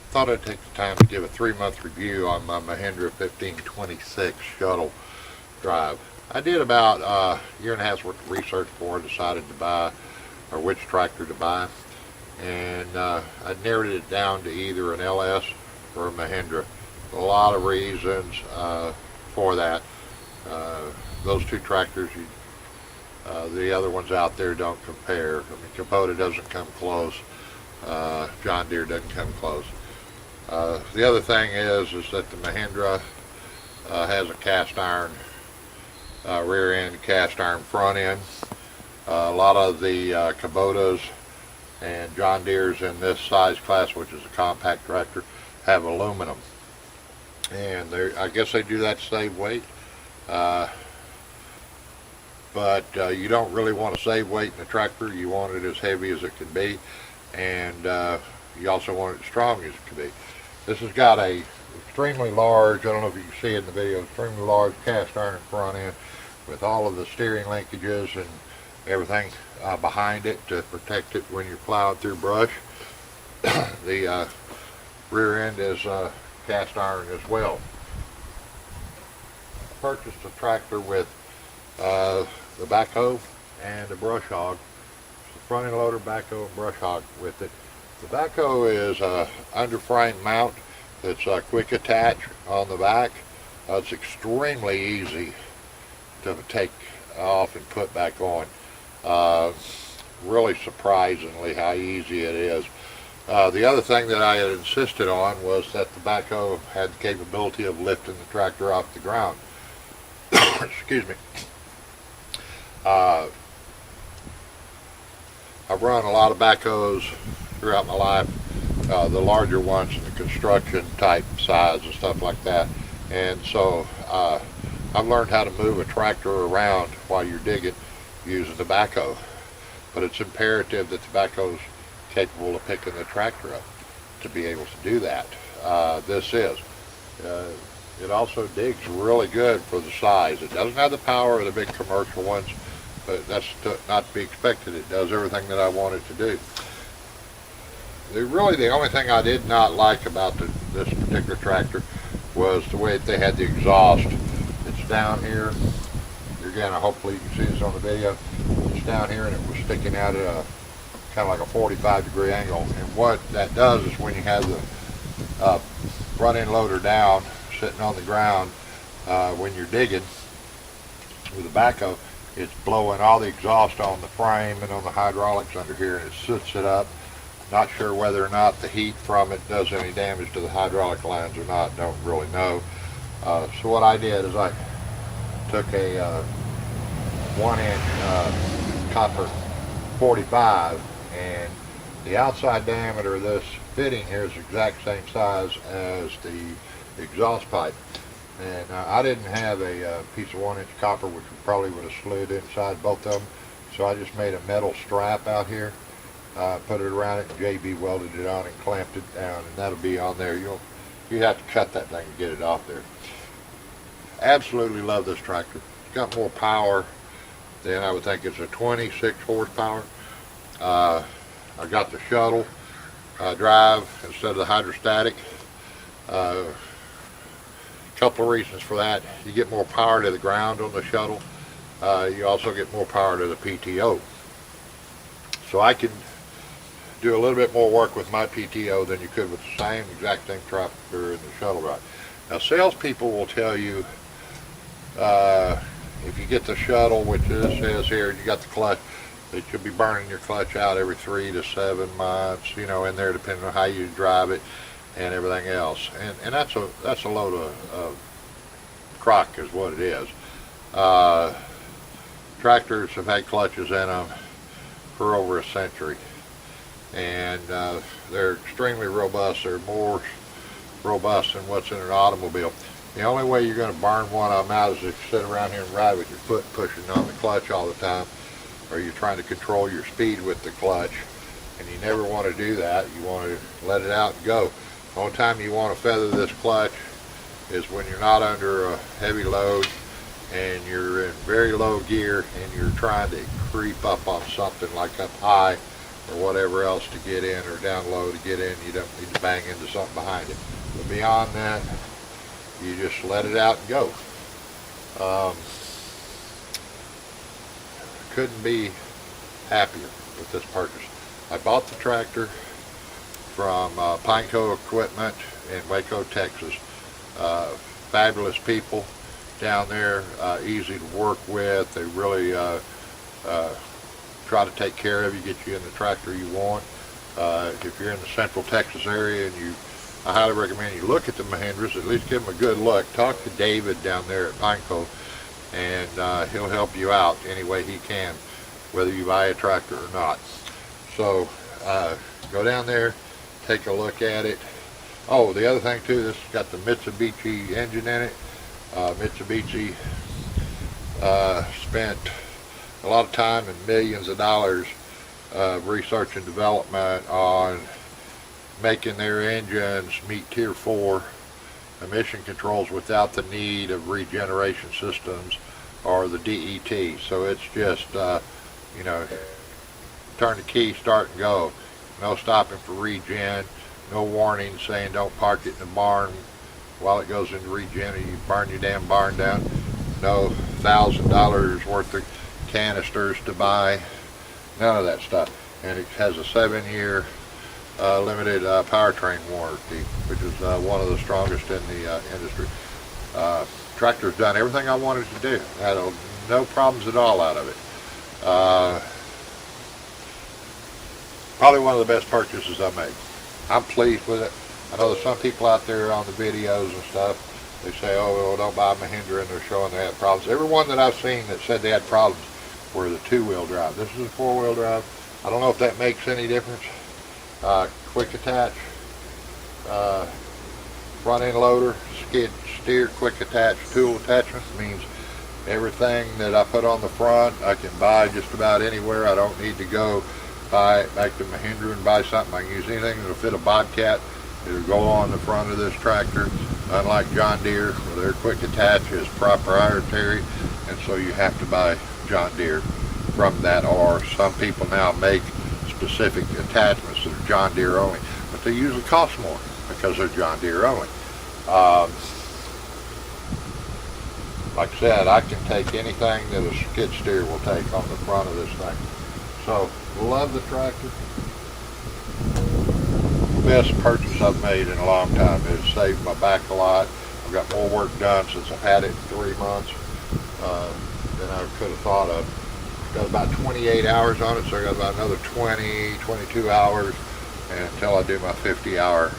thought I'd take the time to give a 3-month review on my Mahindra 1526 Shuttle drive. I did about a year and a half's worth of research before I decided to buy, or which tractor to buy, and I narrowed it down to either an LS or a Mahindra. A lot of reasons for that. Those two tractors, the other ones out there don't compare. I mean, Kubota doesn't come close. John Deere doesn't come close. The other thing is that the Mahindra has a cast iron rear end, cast iron front end. A lot of the Kubotas and John Deere's in this size class, which is a compact tractor, have aluminum. And I guess they do that to save weight. But you don't really want to save weight in a tractor. You want it as heavy as it can be, and you also want it as strong as it can be. This has got a extremely large, I don't know if you can see it in the video, extremely large cast iron front end with all of the steering linkages and everything behind it to protect it when you're plowing through brush. The rear end is cast iron as well. I purchased a tractor with the backhoe and a brush hog. The front end loader, backhoe, and brush hog with it. The backhoe is a underframe mount that's a quick attach on the back. It's extremely easy to take off and put back on. Really surprisingly how easy it is. The other thing that I had insisted on was that the backhoe had the capability of lifting the tractor off the ground. Excuse me. I've run a lot of backhoes throughout my life, the larger ones in the construction type size and stuff like that, and so I've learned how to move a tractor around while you're digging using the backhoe. But it's imperative that the backhoe's capable of picking the tractor up to be able to do that. This is. It also digs really good for the size. It doesn't have the power of the big commercial ones, but that's not to be expected. It does everything that I want it to do. Really, the only thing I did not like about this particular tractor was the way that they had the exhaust. It's down here. Again, hopefully you can see this on the video. It's down here and it was sticking out at a kind of like a 45-degree angle. And what that does is when you have the front end loader down, sitting on the ground, when you're digging with a backhoe, it's blowing all the exhaust on the frame and on the hydraulics under here, and it soots it up. Not sure whether or not the heat from it does any damage to the hydraulic lines or not. Don't really know. So what I did is I took a 1-inch copper 45, and the outside diameter of this fitting here is the exact same size as the exhaust pipe. And I didn't have a piece of 1-inch copper, which probably would have slid inside both of them. So I just made a metal strap out here, put it around it, and JB welded it on and clamped it down, and that'll be on there. You have to cut that thing to get it off there. Absolutely love this tractor. It's got more power than I would think. It's a 26 horsepower. I got the shuttle drive instead of the hydrostatic. Couple of reasons for that. You get more power to the ground on the shuttle. You also get more power to the PTO. So I can do a little bit more work with my PTO than you could with the exact same tractor in the shuttle drive. Now, salespeople will tell you if you get the shuttle, which this says here, you got the clutch, that you'll be burning your clutch out every 3 to 7 months, in there, depending on how you drive it and everything else. And that's a load of crock is what it is. Tractors have had clutches in them for over a century, and they're extremely robust. They're more robust than what's in an automobile. The only way you're going to burn one of them out is if you sit around here and ride with your foot pushing on the clutch all the time, or you're trying to control your speed with the clutch, and you never want to do that. You want to let it out and go. The only time you want to feather this clutch is when you're not under a heavy load and you're in very low gear and you're trying to creep up on something like up high or whatever else to get in, or down low to get in. You don't need to bang into something behind it. But beyond that, you just let it out and go. Couldn't be happier with this purchase. I bought the tractor from Pineco Equipment in Waco, Texas. Fabulous people down there, easy to work with. They really try to take care of you, get you in the tractor you want. If you're in the Central Texas area, and I highly recommend you look at the Mahindras, at least give them a good look. Talk to David down there at Pineco, and he'll help you out any way he can, whether you buy a tractor or not. So go down there, take a look at it. Oh, the other thing too, this has got the Mitsubishi engine in it. Mitsubishi spent a lot of time and millions of dollars research and development on making their engines meet Tier 4 emission controls without the need of regeneration systems or the DET. So it's just, you know, turn the key, start and go. No stopping for regen, no warning saying don't park it in the barn while it goes into regen and you burn your damn barn down. No $1,000 worth of canisters to buy, none of that stuff. And it has a 7-year limited powertrain warranty, which is one of the strongest in the industry. Tractor's done everything I wanted to do. Had no problems at all out of it. Probably one of the best purchases I made. I'm pleased with it. I know there's some people out there on the videos and stuff, they say, oh, well, don't buy Mahindra, and they're showing they had problems. Everyone that I've seen that said they had problems were the 2-wheel drive. This is a 4-wheel drive. I don't know if that makes any difference. Quick attach, front end loader, skid steer, quick attach tool attachment means everything that I put on the front I can buy just about anywhere. I don't need to go buy back to Mahindra and buy something. I can use anything that'll fit a Bobcat. It'll go on the front of this tractor, unlike John Deere where their quick attach is proprietary, and so you have to buy John Deere from that, or some people now make specific attachments that are John Deere only, but they usually cost more because they're John Deere only. Like I said, I can take anything that a skid steer will take on the front of this thing. So, love the tractor. Best purchase I've made in a long time. It's saved my back a lot. I've got more work done since I've had it in 3 months than I could have thought of. Got about 28 hours on it, so I got about another 22 hours until I do my 50-hour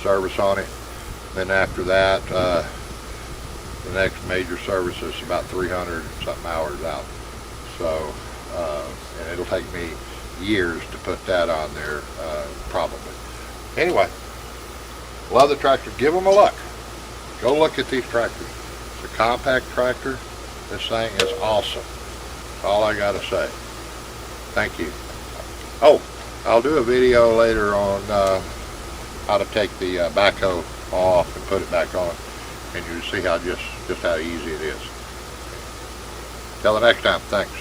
service on it. Then after that, the next major service is about 300 something hours out. So, and it'll take me years to put that on there, probably. Anyway, love the tractor. Give them a look. Go look at these tractors. It's a compact tractor. This thing is awesome. That's all I gotta say. Thank you. Oh, I'll do a video later on how to take the backhoe off and put it back on, and you'll see how just how easy it is. Till the next time, thanks.